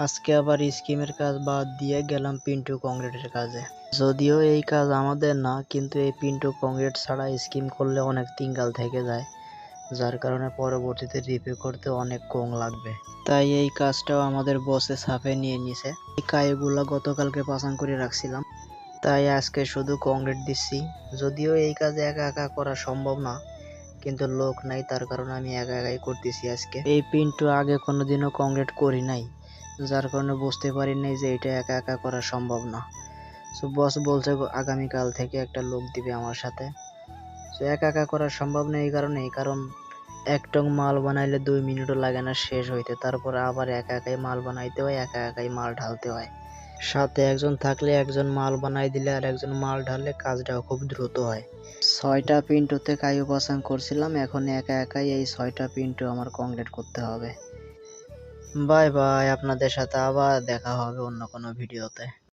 আজকে আবার স্কিমের কাজ বাদ দিয়ে গেলাম পিন্টু কংক্রিটের কাজে। যদিও এই কাজ আমাদের না, কিন্তু এই পিন্টু কংক্রিট ছাড়া স্কিম করলে অনেক তিনগাল থেকে যায়, যার কারণে পরবর্তীতে রিপে করতে অনেক কম লাগবে। তাই এই কাজটাও আমাদের বসে ছাপে নিয়ে নিছে। এই কাজগুলো গতকালকে পাসাং করে রাখছিলাম, তাই আজকে শুধু কংক্রিট দিচ্ছি। যদিও এই কাজ একা একা করা সম্ভব না, কিন্তু লোক নাই, তার কারণে আমি একা একাই করতেছি আজকে। এই পিন্টু আগে কোনোদিনও কংক্রিট করি নাই, যার কারণে বুঝতে পারি নাই যে এটা একা একা করা সম্ভব না। সো বস বলছে আগামীকাল থেকে একটা লোক দিবে আমার সাথে। সো একা একা করা সম্ভব না কারণ এক টং মাল বানাইলে 2 মিনিটও লাগে না শেষ হইতে, তারপরে আবার একা একাই মাল বানাইতে হয়, একা একাই মাল ঢালতে হয়। সাথে একজন থাকলে একজন মাল বানাই দিলে আর একজন মাল ঢাললে কাজটাও খুব দ্রুত হয়। 6টা পিন্টুতে কায়ু পাসাং করছিলাম, এখন একা একাই এই 6টা পিন্টু আমার কমপ্লিট করতে হবে। বাই বাই, আপনাদের সাথে আবার দেখা হবে অন্য কোনো ভিডিওতে।